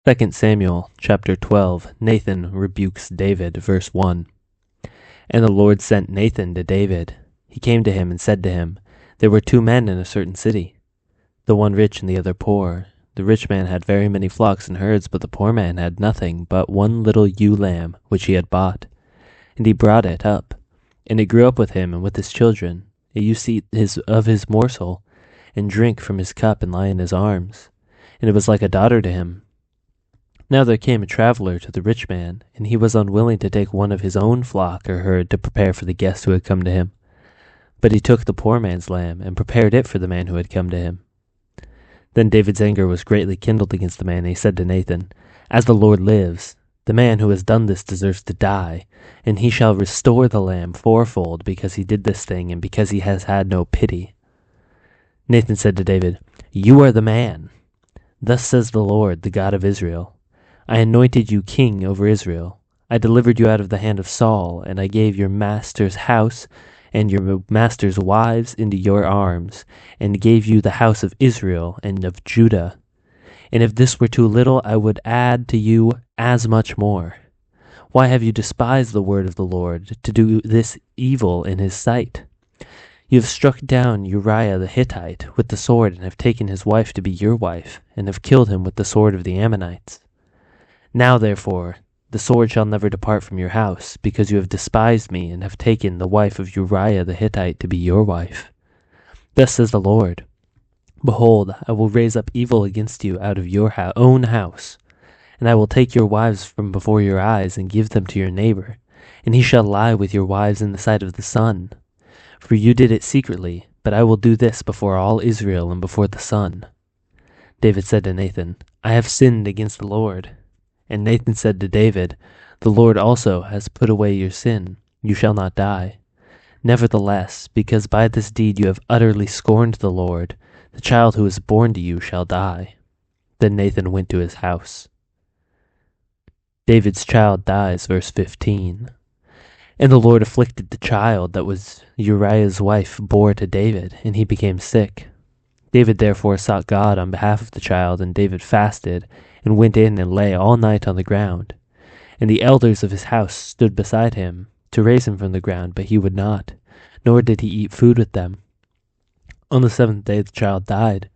2 Samuel chapter 12. Nathan rebukes David, verse 1. And the Lord sent Nathan to David. He came to him and said to him, There were 2 men in a certain city, the one rich and the other poor. The rich man had very many flocks and herds, but the poor man had nothing but one little ewe lamb which he had bought. And he brought it up, and it grew up with him and with his children. It used to eat of his morsel, and drink from his cup, and lie in his arms. And it was like a daughter to him. Now there came a traveler to the rich man, and he was unwilling to take one of his own flock or herd to prepare for the guest who had come to him. But he took the poor man's lamb, and prepared it for the man who had come to him. Then David's anger was greatly kindled against the man, and he said to Nathan, As the Lord lives, the man who has done this deserves to die, and he shall restore the lamb fourfold, because he did this thing, and because he has had no pity. Nathan said to David, You are the man. Thus says the Lord, the God of Israel, I anointed you king over Israel. I delivered you out of the hand of Saul, and I gave your master's house and your master's wives into your arms, and gave you the house of Israel and of Judah. And if this were too little, I would add to you as much more. Why have you despised the word of the Lord, to do this evil in his sight? You have struck down Uriah the Hittite with the sword, and have taken his wife to be your wife, and have killed him with the sword of the Ammonites. Now, therefore, the sword shall never depart from your house, because you have despised me, and have taken the wife of Uriah the Hittite to be your wife. Thus says the Lord, Behold, I will raise up evil against you out of your own house, and I will take your wives from before your eyes, and give them to your neighbor, and he shall lie with your wives in the sight of the sun. For you did it secretly, but I will do this before all Israel and before the sun. David said to Nathan, I have sinned against the Lord. And Nathan said to David, The Lord also has put away your sin. You shall not die. Nevertheless, because by this deed you have utterly scorned the Lord, the child who is born to you shall die. Then Nathan went to his house. David's child dies, verse 15. And the Lord afflicted the child that was Uriah's wife bore to David, and he became sick. David therefore sought God on behalf of the child, and David fasted, and went in and lay all night on the ground. And the elders of his house stood beside him, to raise him from the ground, but he would not, nor did he eat food with them. On the 7th day the child died,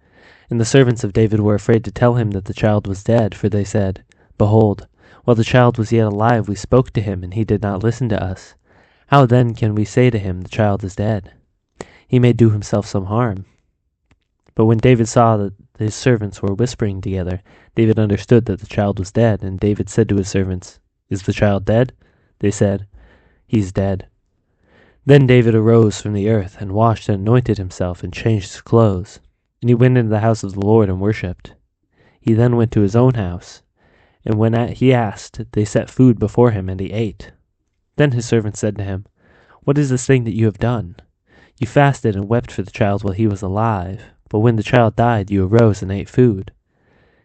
and the servants of David were afraid to tell him that the child was dead, for they said, Behold, while the child was yet alive we spoke to him, and he did not listen to us. How then can we say to him, The child is dead? He may do himself some harm. But when David saw that his servants were whispering together, David understood that the child was dead, and David said to his servants, Is the child dead? They said, He's dead. Then David arose from the earth, and washed and anointed himself, and changed his clothes. And he went into the house of the Lord and worshipped. He then went to his own house, and when he asked, they set food before him, and he ate. Then his servants said to him, What is this thing that you have done? You fasted and wept for the child while he was alive, but when the child died, you arose and ate food.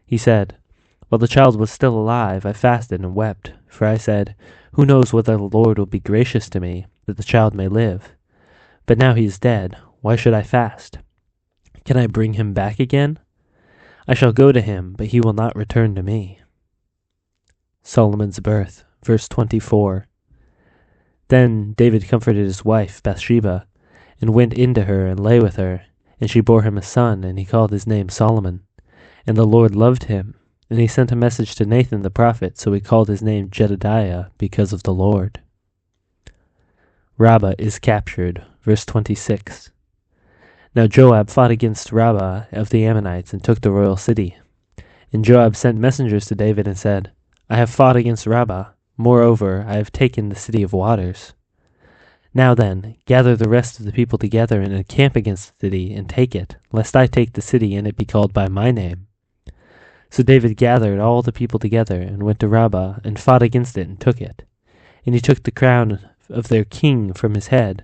He said, While the child was still alive, I fasted and wept, for I said, Who knows whether the Lord will be gracious to me, that the child may live? But now he is dead, why should I fast? Can I bring him back again? I shall go to him, but he will not return to me. Solomon's birth, verse 24. Then David comforted his wife Bathsheba, and went in to her and lay with her, and she bore him a son, and he called his name Solomon. And the Lord loved him, and he sent a message to Nathan the prophet, so he called his name Jedediah, because of the Lord. Rabbah is captured, verse 26. Now Joab fought against Rabbah of the Ammonites, and took the royal city. And Joab sent messengers to David, and said, I have fought against Rabbah. Moreover, I have taken the city of waters. Now then, gather the rest of the people together, and encamp against the city, and take it, lest I take the city, and it be called by my name. So David gathered all the people together, and went to Rabbah, and fought against it, and took it. And he took the crown of their king from his head.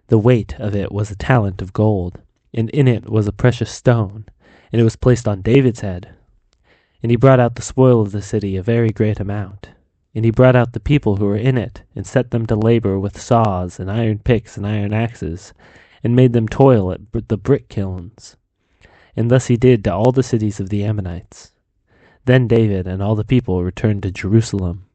The weight of it was a talent of gold, and in it was a precious stone, and it was placed on David's head. And he brought out the spoil of the city, a very great amount. And he brought out the people who were in it, and set them to labor with saws, and iron picks, and iron axes, and made them toil at the brick kilns. And thus he did to all the cities of the Ammonites. Then David and all the people returned to Jerusalem.